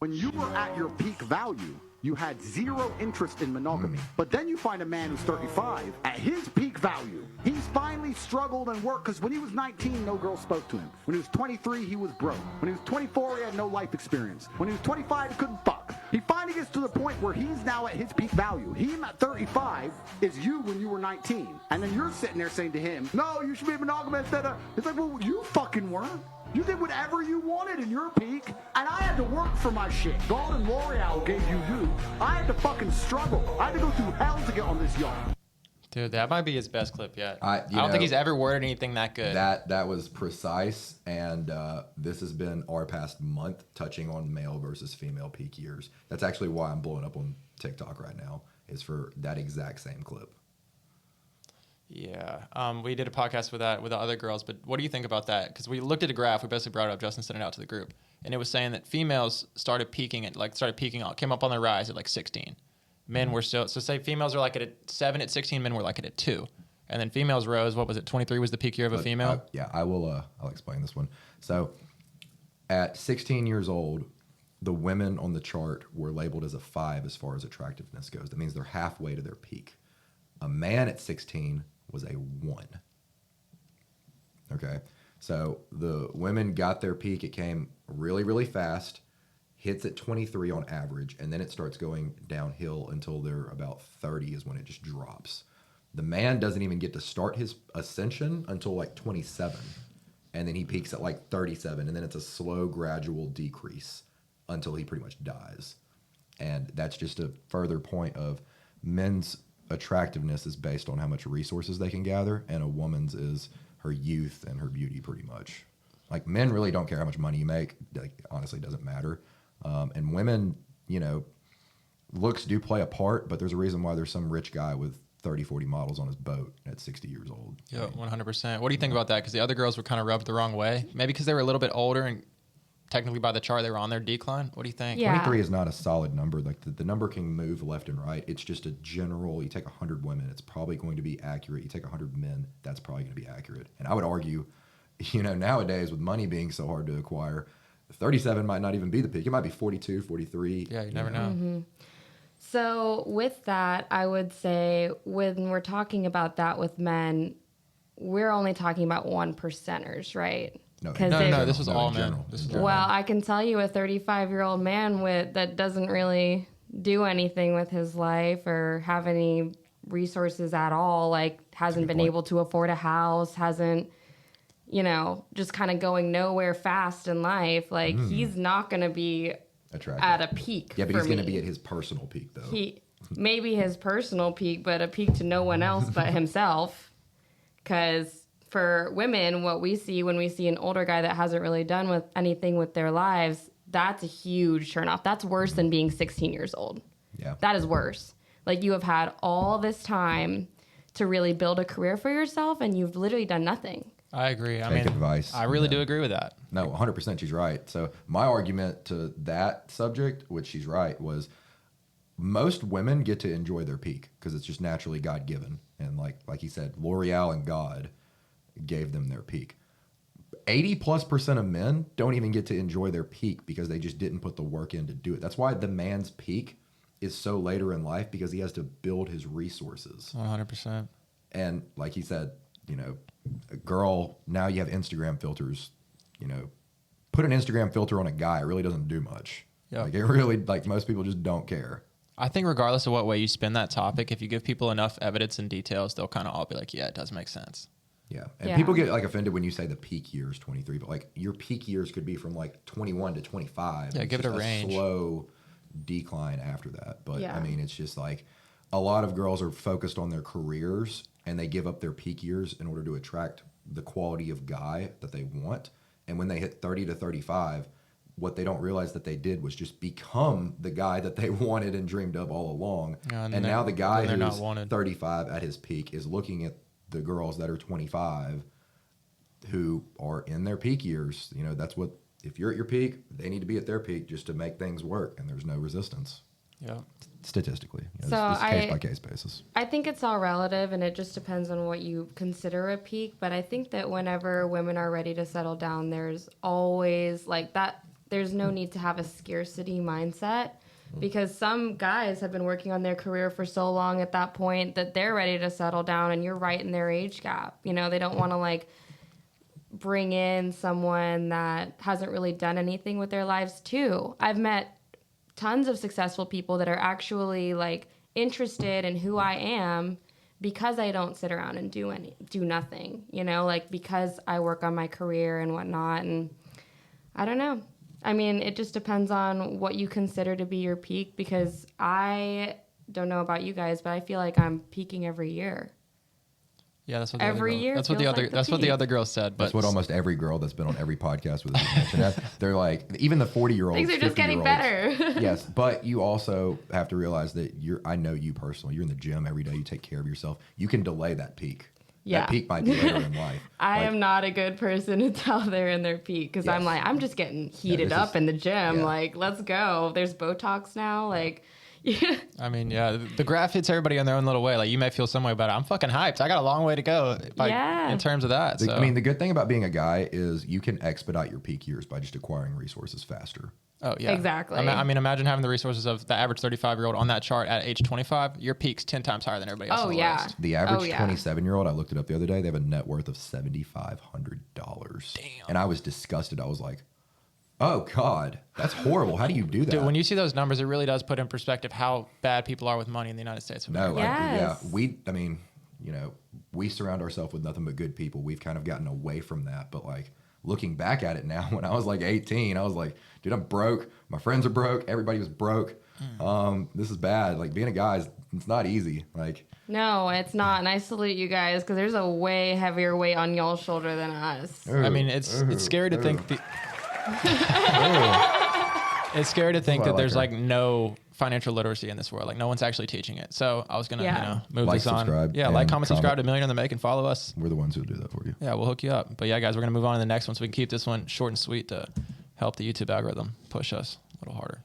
When you were at your peak value, you had zero interest in monogamy. But then you find a man who's 35 at his peak value. He's finally struggled and worked because when he was 19, no girl spoke to him. When he was 23, he was broke. When he was 24, he had no life experience. When he was 25, he couldn't fuck. He finally gets to the point where he's now at his peak value. Him at 35 is you when you were 19. And then you're sitting there saying to him, no, you should be monogamous. It's like, well, you fucking weren't. You did whatever you wanted in your peak, and I had to work for my shit. God and L'Oreal gave you. I had to fucking struggle. I had to go through hell to get on this yacht. Dude, that might be his best clip yet. I don't think he's ever worded anything that good. That was precise, and this has been our past month touching on male versus female peak years. That's actually why I'm blowing up on TikTok right now, is for that exact same clip. Yeah, we did a podcast with the other girls, but what do you think about that? Because we looked at a graph, we basically brought it up, Justin sent it out to the group, and it was saying that females came up on the rise at like 16. Men were still, so say females are like at a 7 at 16, men were like at a 2. And then females rose, what was it, 23 was the peak year of a female? I'll explain this one. So at 16 years old, the women on the chart were labeled as a 5 as far as attractiveness goes. That means they're halfway to their peak. A man at 16 was a 1. Okay, so the women got their peak. It came really, really fast, hits at 23 on average, and then it starts going downhill until they're about 30 is when it just drops. The man doesn't even get to start his ascension until like 27, and then he peaks at like 37, and then it's a slow, gradual decrease until he pretty much dies. And that's just a further point of men's attractiveness is based on how much resources they can gather, and a woman's is her youth and her beauty, pretty much. Like, men really don't care how much money you make. Like, honestly, it doesn't matter. And women, looks do play a part, but there's a reason why there's some rich guy with 30, 40 models on his boat at 60 years old. Yeah, 100%. What do you think about that? Because the other girls were kind of rubbed the wrong way. Maybe because they were a little bit older and technically by the chart they were on their decline. What do you think? Yeah. 23 is not a solid number. Like, the number can move left and right. It's just a general, you take 100 women, it's probably going to be accurate. You take 100 men, that's probably going to be accurate. And I would argue, nowadays with money being so hard to acquire, 37 might not even be the peak. It might be 42, 43. Yeah, you never know. Mm-hmm. So with that, I would say when we're talking about that with men, we're only talking about 1%ers, right? No, this was all men. Well, I can tell you a 35-year-old man that doesn't really do anything with his life or have any resources at all, like hasn't been able to afford a house, hasn't, just kind of going nowhere fast in life. Like, he's not going to be attractive at a peak. Yeah, but he's going to be at his personal peak, though. Maybe his personal peak, but a peak to no one else but himself. Because for women, what we see when we see an older guy that hasn't really done with anything with their lives, that's a huge turnoff. That's worse than being 16 years old. Yeah. That is worse. Like, you have had all this time to really build a career for yourself, and you've literally done nothing. I agree. Take advice. I really do agree with that. No, 100% she's right. So my argument to that subject, which she's right, was most women get to enjoy their peak because it's just naturally God-given. And like he said, L'Oreal and God gave them their peak. 80+% of men don't even get to enjoy their peak because they just didn't put the work in to do it. That's why the man's peak is so later in life, because he has to build his resources. 100%. And like he said, a girl, now you have Instagram filters, put an Instagram filter on a guy, it really doesn't do much. Yeah. Like, it really, most people just don't care. I think regardless of what way you spin that topic, if you give people enough evidence and details, they'll kind of all be like, yeah, it does make sense. Yeah. And people get offended when you say the peak year is 23, but your peak years could be from 21 to 25. Yeah, give it a range. Slow decline after that. But it's just a lot of girls are focused on their careers and they give up their peak years in order to attract the quality of guy that they want. And when they hit 30 to 35, what they don't realize that they did was just become the guy that they wanted and dreamed of all along. Yeah, and now the guy who's 35 at his peak is looking at the girls that are 25 who are in their peak years. That's what, if you're at your peak, they need to be at their peak just to make things work, and there's no resistance. Yeah. Statistically. So it's case by case basis. I think it's all relative, and it just depends on what you consider a peak. But I think that whenever women are ready to settle down, there's always that there's no need to have a scarcity mindset, because some guys have been working on their career for so long at that point that they're ready to settle down, and you're right in their age gap. You know, they don't want to like bring in someone that hasn't really done anything with their lives too. I've met tons of successful people that are actually like interested in who I am because I don't sit around and do nothing, you know, like because I work on my career and whatnot. And I don't know. I mean, it just depends on what you consider to be your peak, because I don't know about you guys, but I feel like I'm peaking every year. Yeah, that's what the Every other girl, year that's what the feels other like the that's what the peak. other girl said. But That's what almost every girl that's been on every podcast with us has mentioned. They're like, even the 40-year-olds, Things are just getting 50-year-olds. better. Yes, but you also have to realize that I know you personally. You're in the gym every day. You take care of yourself. You can delay that peak. Yeah. That peak might be later in life. I Like, am not a good person to tell they're in their peak, because I'm Yes. like, I'm just getting heated this up is- in the gym. yeah. Like, let's go. There's Botox now. Like, yeah. I mean, yeah, the graph hits everybody in their own little way. Like, you may feel some way about it. I'm fucking hyped. I got a long way to go, like, Yeah. in terms of that. So. I mean, the good thing about being a guy is you can expedite your peak years by just acquiring resources faster. oh yeah, Exactly. I mean, imagine having the resources of the average 35-year-old on that chart at age 25. Your peak's 10 times higher than everybody else. Oh, on the yeah. list. The average yeah. 27-year-old, I looked it up the other day, they have a net worth of $7,500. Damn. And I was disgusted. I was like, oh, God, that's horrible. How do you do that? Dude, when you see those numbers, it really does put in perspective how bad people are with money in the United States. of No, America. Yes. I mean, you know, we surround ourselves with nothing but good people. We've kind of gotten away from that. But like looking back at it now, when I was like 18, I was like, dude, I'm broke. My friends are broke. Everybody was broke. This is bad. Like being a guy, it's not easy. Like, No, it's not. And I salute you guys, because there's a way heavier weight on y'all's shoulder than us. I mean, it's scary to think. It's scary to think why I that like there's her. like no financial literacy in this world. Like no one's actually teaching it. So I was gonna, Yeah. move Like, this on. subscribe, Yeah, like, and comment, subscribe comment. to Million in the Make, and follow us. we're the ones who'll do that for you. Yeah, we'll hook you up. But yeah, guys, we're gonna move on to the next one so we can keep this one short and sweet to help the YouTube algorithm push us a little harder.